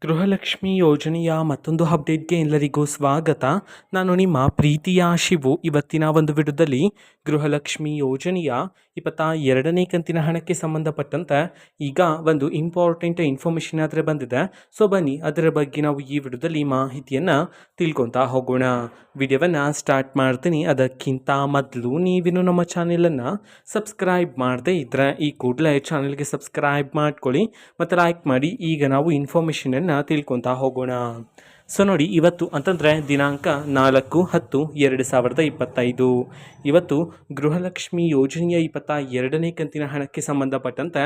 ಗೃಹಲಕ್ಷ್ಮಿ ಯೋಜನೆಯ ಮತ್ತೊಂದು ಅಪ್ಡೇಟ್ಗೆ ಎಲ್ಲರಿಗೂ ಸ್ವಾಗತ. ನಾನು ನಿಮ್ಮ ಪ್ರೀತಿಯ ಶಿವು. ಇವತ್ತಿನ ಒಂದು ವಿಡಿಯೋದಲ್ಲಿ ಗೃಹಲಕ್ಷ್ಮಿ ಯೋಜನೆಯ 22ನೇ ಕಂತಿನ ಹಣಕ್ಕೆ ಸಂಬಂಧಪಟ್ಟಂತೆ ಈಗ ಒಂದು ಇಂಪಾರ್ಟೆಂಟ್ ಇನ್ಫಾರ್ಮೇಷನ್ ಆದರೆ ಬಂದಿದೆ. ಸೊ ಬನ್ನಿ ಅದರ ಬಗ್ಗೆ ನಾವು ಈ ವಿಡಿಯೋದಲ್ಲಿ ಮಾಹಿತಿಯನ್ನು ತಿಳ್ಕೊತಾ ಹೋಗೋಣ. ವಿಡಿಯೋವನ್ನು ಸ್ಟಾರ್ಟ್ ಮಾಡ್ತೀನಿ. ಅದಕ್ಕಿಂತ ಮೊದಲು ನೀವಿನ್ನು ನಮ್ಮ ಚಾನೆಲನ್ನು ಸಬ್ಸ್ಕ್ರೈಬ್ ಮಾಡದೇ ಇದ್ದರೆ ಈ ಕೂಡಲೇ ಚಾನೆಲ್ಗೆ ಸಬ್ಸ್ಕ್ರೈಬ್ ಮಾಡ್ಕೊಳ್ಳಿ ಮತ್ತು ಲೈಕ್ ಮಾಡಿ. ಈಗ ನಾವು ಇನ್ಫಾರ್ಮೇಷನನ್ನು ತಿಳ್ಕೊತಾ ಹೋಗೋಣ. ಸೊ ನೋಡಿ, ಇವತ್ತು ಅಂತಂದರೆ ದಿನಾಂಕ 4/10/2025 ಇವತ್ತು ಗೃಹಲಕ್ಷ್ಮಿ ಯೋಜನೆಯ 22ನೇ ಕಂತಿನ ಹಣಕ್ಕೆ ಸಂಬಂಧಪಟ್ಟಂತೆ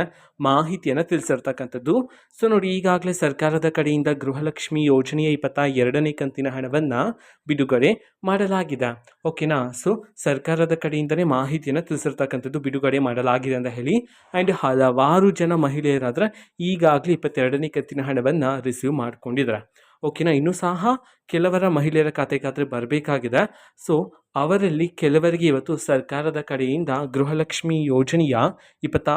ಮಾಹಿತಿಯನ್ನು ತಿಳಿಸಿರ್ತಕ್ಕಂಥದ್ದು. ಸೊ ನೋಡಿ, ಈಗಾಗಲೇ ಸರ್ಕಾರದ ಕಡೆಯಿಂದ ಗೃಹಲಕ್ಷ್ಮಿ ಯೋಜನೆಯ 22ನೇ ಕಂತಿನ ಹಣವನ್ನು ಬಿಡುಗಡೆ ಮಾಡಲಾಗಿದೆ. ಓಕೆನಾ. ಸೊ ಸರ್ಕಾರದ ಕಡೆಯಿಂದಲೇ ಮಾಹಿತಿಯನ್ನು ತಿಳಿಸಿರ್ತಕ್ಕಂಥದ್ದು, ಬಿಡುಗಡೆ ಮಾಡಲಾಗಿದೆ ಅಂತ ಹೇಳಿ. ಆ್ಯಂಡ್ ಹಲವಾರು ಜನ ಮಹಿಳೆಯರಾದರೆ ಈಗಾಗಲೇ 22ನೇ ಕಂತಿನ ಹಣವನ್ನು ರಿಸೀವ್ ಮಾಡ್ಕೊಂಡಿದ್ದಾರೆ. ಓಕೆನಾ. ಇನ್ನೂ ಸಹ ಕೆಲವರ ಮಹಿಳೆಯರ ಖಾತೆಗಾದರೆ ಬರಬೇಕಾಗಿದೆ. ಸೊ ಅವರಲ್ಲಿ ಕೆಲವರಿಗೆ ಇವತ್ತು ಸರ್ಕಾರದ ಕಡೆಯಿಂದ ಗೃಹಲಕ್ಷ್ಮಿ ಯೋಜನೆಯ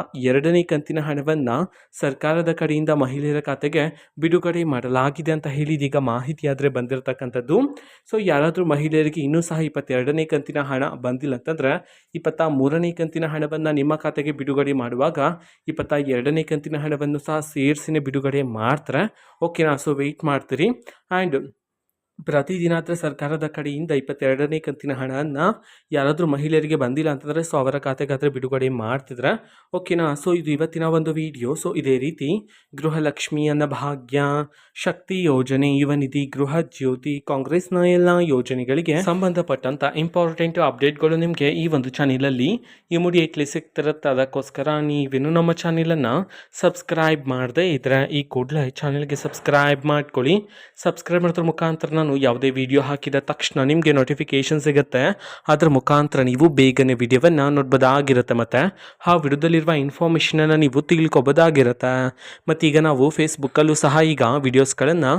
22ನೇ ಕಂತಿನ ಹಣವನ್ನು ಸರ್ಕಾರದ ಕಡೆಯಿಂದ ಮಹಿಳೆಯರ ಖಾತೆಗೆ ಬಿಡುಗಡೆ ಮಾಡಲಾಗಿದೆ ಅಂತ ಹೇಳಿ ಇದೀಗ ಮಾಹಿತಿ ಆದರೆ ಬಂದಿರತಕ್ಕಂಥದ್ದು. ಸೊ ಯಾರಾದರೂ ಮಹಿಳೆಯರಿಗೆ ಇನ್ನೂ ಸಹ 22ನೇ ಕಂತಿನ ಹಣ ಬಂದಿಲ್ಲ ಅಂತಂದರೆ 23ನೇ ಕಂತಿನ ಹಣವನ್ನು ನಿಮ್ಮ ಖಾತೆಗೆ ಬಿಡುಗಡೆ ಮಾಡುವಾಗ 22ನೇ ಕಂತಿನ ಹಣವನ್ನು ಸಹ ಸೇರಿಸಿನೇ ಬಿಡುಗಡೆ ಮಾಡ್ತಾರೆ. ಓಕೆನಾ. ಸೊ ವೆಯ್ಟ್ ಮಾಡ್ತೀರಿ. ಆ್ಯಂಡ್ ಪ್ರತಿದಿನ ಹತ್ರ ಸರ್ಕಾರದ ಕಡೆಯಿಂದ 22ನೇ ಕಂತಿನ ಹಣವನ್ನು ಯಾರಾದರೂ ಮಹಿಳೆಯರಿಗೆ ಬಂದಿಲ್ಲ ಅಂತಂದರೆ ಸೊ ಅವರ ಖಾತೆಗಾದರೆ ಬಿಡುಗಡೆ ಮಾಡ್ತಿದ್ರೆ. ಓಕೆನಾ. ಸೊ ಇದು ಇವತ್ತಿನ ಒಂದು ವಿಡಿಯೋ. ಸೊ ಇದೇ ರೀತಿ ಗೃಹಲಕ್ಷ್ಮಿ, ಅನ್ನಭಾಗ್ಯ, ಶಕ್ತಿ ಯೋಜನೆ, ಯುವ ನಿಧಿ, ಗೃಹ ಜ್ಯೋತಿ, ಕಾಂಗ್ರೆಸ್ನ ಎಲ್ಲ ಯೋಜನೆಗಳಿಗೆ ಸಂಬಂಧಪಟ್ಟಂಥ ಇಂಪಾರ್ಟೆಂಟ್ ಅಪ್ಡೇಟ್ಗಳು ನಿಮಗೆ ಈ ಒಂದು ಚಾನೆಲಲ್ಲಿ ಇಮಿಡಿಯೇಟ್ಲಿ ಸಿಗ್ತಿರುತ್ತೆ. ಅದಕ್ಕೋಸ್ಕರ ನೀವೇನು ನಮ್ಮ ಚಾನೆಲನ್ನು ಸಬ್ಸ್ಕ್ರೈಬ್ ಮಾಡದೇ ಇದ್ದರೆ ಈ ಕೂಡಲೇ ಚಾನೆಲ್ಗೆ ಸಬ್ಸ್ಕ್ರೈಬ್ ಮಾಡ್ಕೊಳ್ಳಿ. ಸಬ್ಸ್ಕ್ರೈಬ್ ಮಾಡೋದ್ರ ಮುಖಾಂತರ ನಾನು ಯಾವುದೇ ವಿಡಿಯೋ ಹಾಕಿದ ತಕ್ಷಣ ನಿಮಗೆ ನೋಟಿಫಿಕೇಶನ್ ಸಿಗುತ್ತೆ. ಅದರ ಮುಖಾಂತರ ನೀವು ಬೇಗನೆ ವಿಡಿಯೋವನ್ನು ನೋಡ್ಬೋದಾಗಿರುತ್ತೆ ಮತ್ತು ಆ ವಿಡಿಯೋದಲ್ಲಿರುವ ಇನ್ಫಾರ್ಮೇಷನನ್ನು ನೀವು ತಿಳ್ಕೊಬೋದಾಗಿರುತ್ತೆ. ಮತ್ತು ಈಗ ನಾವು ಫೇಸ್ಬುಕ್ಕಲ್ಲೂ ಸಹ ಈಗ ವಿಡಿಯೋಸ್ಗಳನ್ನು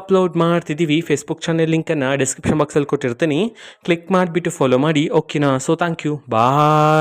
ಅಪ್ಲೋಡ್ ಮಾಡ್ತಿದ್ದೀವಿ. ಫೇಸ್ಬುಕ್ ಚಾನೆಲ್ ಲಿಂಕನ್ನು ಡಿಸ್ಕ್ರಿಪ್ಷನ್ ಬಾಕ್ಸಲ್ಲಿ ಕೊಟ್ಟಿರ್ತೀನಿ. ಕ್ಲಿಕ್ ಮಾಡಿಬಿಟ್ಟು ಫಾಲೋ ಮಾಡಿ. ಓಕೆನಾ. So thank you. ಬಾಯ್.